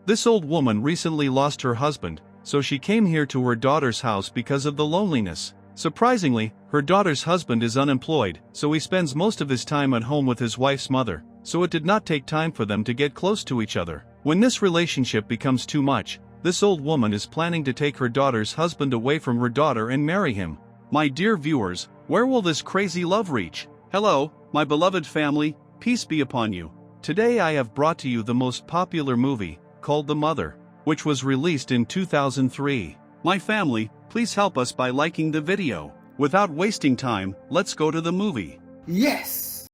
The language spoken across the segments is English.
This old woman recently lost her husband, so she came here to her daughter's house because of the loneliness. Surprisingly, her daughter's husband is unemployed, so he spends most of his time at home with his wife's mother, so it did not take time for them to get close to each other. When this relationship becomes too much, this old woman is planning to take her daughter's husband away from her daughter and marry him. My dear viewers, where will this crazy love reach? Hello, my beloved family, peace be upon you. Today I have brought to you the most popular movie, called The Mother, which was released in 2003. My family, please help us by liking the video. Without wasting time, let's go to the movie. Yes!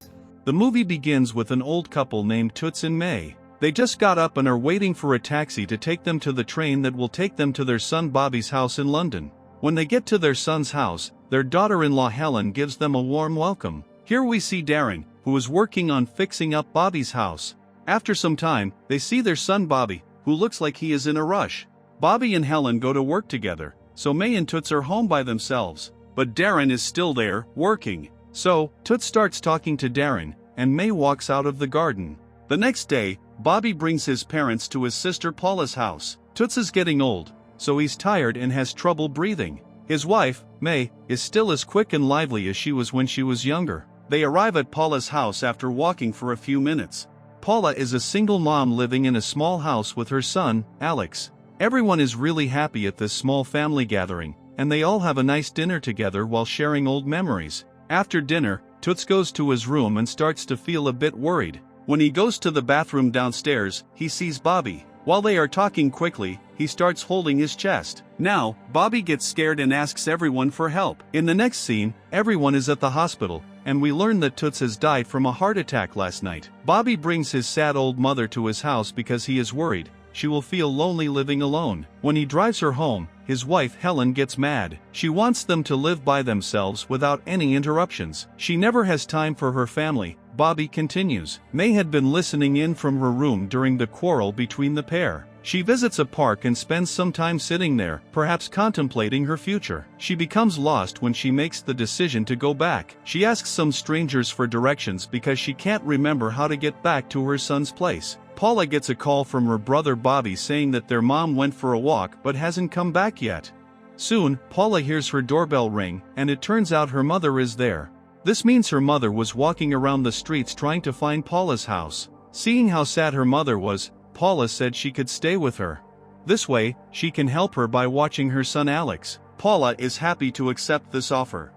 The movie begins with an old couple named Toots and May. They just got up and are waiting for a taxi to take them to the train that will take them to their son Bobby's house in London. When they get to their son's house, their daughter-in-law Helen gives them a warm welcome. Here we see Darren, who is working on fixing up Bobby's house. After some time, they see their son Bobby, who looks like he is in a rush. Bobby and Helen go to work together, so May and Toots are home by themselves. But Darren is still there, working. So, Toots starts talking to Darren, and May walks out of the garden. The next day, Bobby brings his parents to his sister Paula's house. Toots is getting old, so he's tired and has trouble breathing. His wife, May, is still as quick and lively as she was when she was younger. They arrive at Paula's house after walking for a few minutes. Paula is a single mom living in a small house with her son, Alex. Everyone is really happy at this small family gathering, and they all have a nice dinner together while sharing old memories. After dinner, Toots goes to his room and starts to feel a bit worried. When he goes to the bathroom downstairs, he sees Bobby. While they are talking quickly, he starts holding his chest. Now, Bobby gets scared and asks everyone for help. In the next scene, everyone is at the hospital, and we learn that Toots has died from a heart attack last night. Bobby brings his sad old mother to his house because he is worried she will feel lonely living alone. When he drives her home, his wife Helen gets mad. She wants them to live by themselves without any interruptions. She never has time for her family. Bobby continues. May had been listening in from her room during the quarrel between the pair. She visits a park and spends some time sitting there, perhaps contemplating her future. She becomes lost when she makes the decision to go back. She asks some strangers for directions because she can't remember how to get back to her son's place. Paula gets a call from her brother Bobby saying that their mom went for a walk but hasn't come back yet. Soon, Paula hears her doorbell ring, and it turns out her mother is there. This means her mother was walking around the streets trying to find Paula's house. Seeing how sad her mother was, Paula said she could stay with her. This way, she can help her by watching her son Alex. Paula is happy to accept this offer.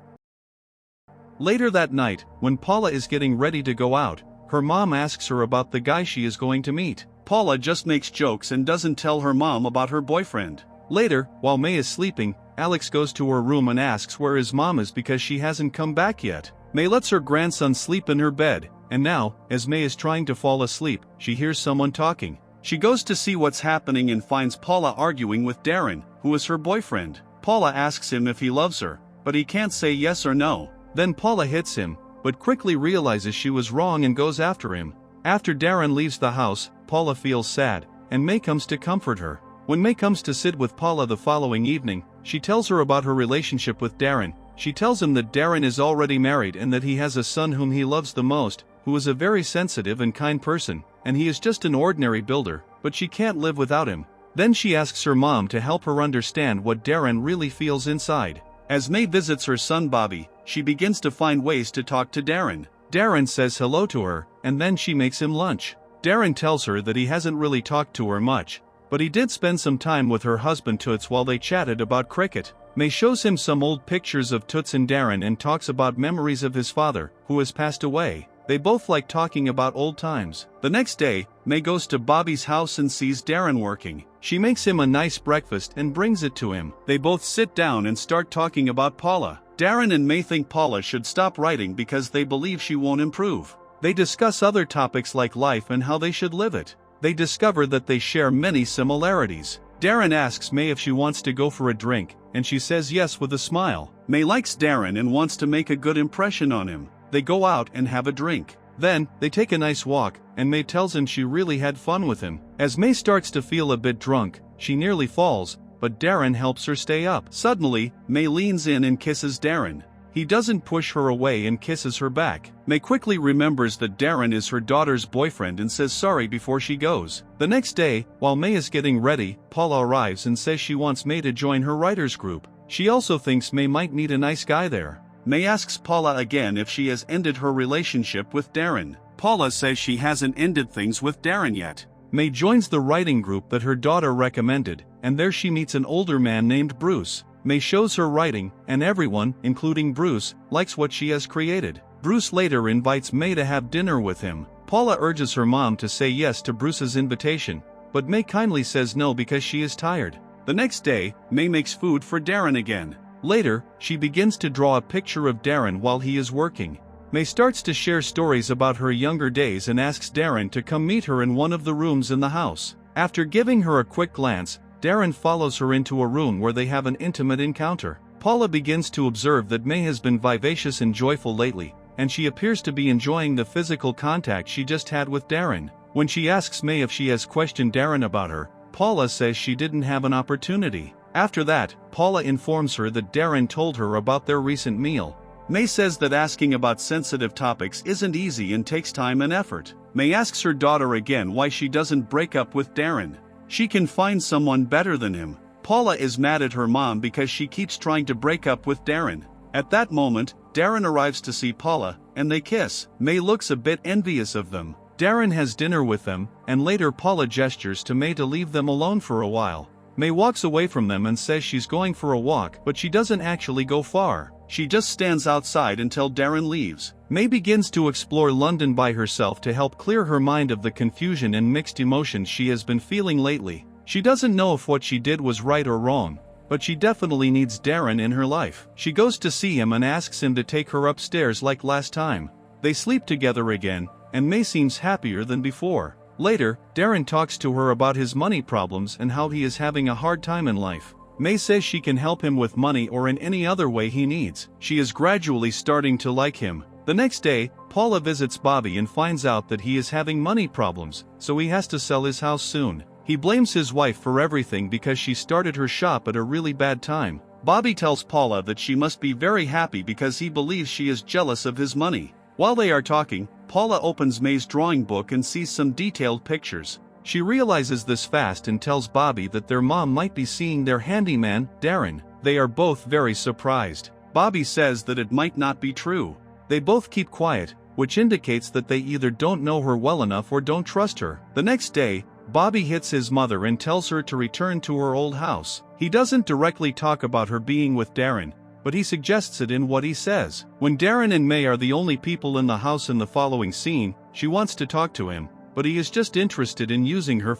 Later that night, when Paula is getting ready to go out, her mom asks her about the guy she is going to meet. Paula just makes jokes and doesn't tell her mom about her boyfriend. Later, while May is sleeping, Alex goes to her room and asks where his mom is because she hasn't come back yet. May lets her grandson sleep in her bed, and now, as May is trying to fall asleep, she hears someone talking. She goes to see what's happening and finds Paula arguing with Darren, who is her boyfriend. Paula asks him if he loves her, but he can't say yes or no. Then Paula hits him, but quickly realizes she was wrong and goes after him. After Darren leaves the house, Paula feels sad, and May comes to comfort her. When May comes to sit with Paula the following evening, she tells her about her relationship with Darren. She tells him that Darren is already married and that he has a son whom he loves the most, who is a very sensitive and kind person, and he is just an ordinary builder, but she can't live without him. Then she asks her mom to help her understand what Darren really feels inside. As May visits her son Bobby, she begins to find ways to talk to Darren. Darren says hello to her, and then she makes him lunch. Darren tells her that he hasn't really talked to her much, but he did spend some time with her husband Toots while they chatted about cricket. May shows him some old pictures of Toots and Darren and talks about memories of his father, who has passed away. They both like talking about old times. The next day, May goes to Bobby's house and sees Darren working. She makes him a nice breakfast and brings it to him. They both sit down and start talking about Paula. Darren and May think Paula should stop writing because they believe she won't improve. They discuss other topics like life and how they should live it. They discover that they share many similarities. Darren asks May if she wants to go for a drink, and she says yes with a smile. May likes Darren and wants to make a good impression on him. They go out and have a drink. Then, they take a nice walk, and May tells him she really had fun with him. As May starts to feel a bit drunk, she nearly falls, but Darren helps her stay up. Suddenly, May leans in and kisses Darren. he doesn't push her away and kisses her back. May quickly remembers that Darren is her daughter's boyfriend and says sorry before she goes. The next day, while May is getting ready, Paula arrives and says she wants May to join her writers group. She also thinks May might meet a nice guy there. May asks Paula again if she has ended her relationship with Darren. Paula says she hasn't ended things with Darren yet. May joins the writing group that her daughter recommended, and there she meets an older man named Bruce. May shows her writing, and everyone, including Bruce, likes what she has created. Bruce later invites May to have dinner with him. Paula urges her mom to say yes to Bruce's invitation, but May kindly says no because she is tired. The next day, May makes food for Darren again. Later, she begins to draw a picture of Darren while he is working. May starts to share stories about her younger days and asks Darren to come meet her in one of the rooms in the house. After giving her a quick glance, Darren follows her into a room where they have an intimate encounter. Paula begins to observe that May has been vivacious and joyful lately, and she appears to be enjoying the physical contact she just had with Darren. When she asks May if she has questioned Darren about her, Paula says she didn't have an opportunity. After that, Paula informs her that Darren told her about their recent meal. May says that asking about sensitive topics isn't easy and takes time and effort. May asks her daughter again why she doesn't break up with Darren. She can find someone better than him. Paula is mad at her mom because she keeps trying to break up with Darren. At that moment, Darren arrives to see Paula, and they kiss. May looks a bit envious of them. Darren has dinner with them, and later Paula gestures to May to leave them alone for a while. May walks away from them and says she's going for a walk, but she doesn't actually go far. She just stands outside until Darren leaves. May begins to explore London by herself to help clear her mind of the confusion and mixed emotions she has been feeling lately. She doesn't know if what she did was right or wrong, but she definitely needs Darren in her life. She goes to see him and asks him to take her upstairs like last time. They sleep together again, and May seems happier than before. Later, Darren talks to her about his money problems and how he is having a hard time in life. May says she can help him with money or in any other way he needs. She is gradually starting to like him. The next day, Paula visits Bobby and finds out that he is having money problems, so he has to sell his house soon. He blames his wife for everything because she started her shop at a really bad time. Bobby tells Paula that she must be very happy because he believes she is jealous of his money. While they are talking, Paula opens May's drawing book and sees some detailed pictures. She realizes this fast and tells Bobby that their mom might be seeing their handyman, Darren. They are both very surprised. Bobby says that it might not be true. They both keep quiet, which indicates that they either don't know her well enough or don't trust her. The next day, Bobby hits his mother and tells her to return to her old house. He doesn't directly talk about her being with Darren, but he suggests it in what he says. When Darren and May are the only people in the house in the following scene, she wants to talk to him, but he is just interested in using her.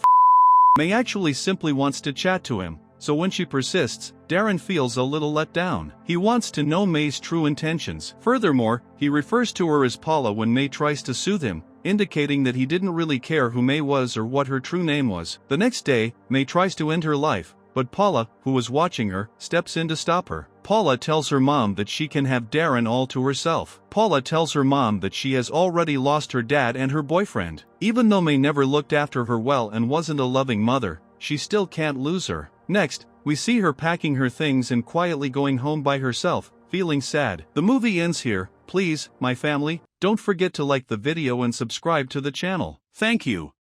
May actually simply wants to chat to him, so when she persists, Darren feels a little let down. He wants to know May's true intentions. Furthermore, he refers to her as Paula when May tries to soothe him, indicating that he didn't really care who May was or what her true name was. The next day, May tries to end her life, but Paula, who was watching her, steps in to stop her. Paula tells her mom that she can have Darren all to herself. Paula tells her mom that she has already lost her dad and her boyfriend. Even though May never looked after her well and wasn't a loving mother, she still can't lose her. Next, we see her packing her things and quietly going home by herself, feeling sad. The movie ends here. Please, my family, don't forget to like the video and subscribe to the channel. Thank you.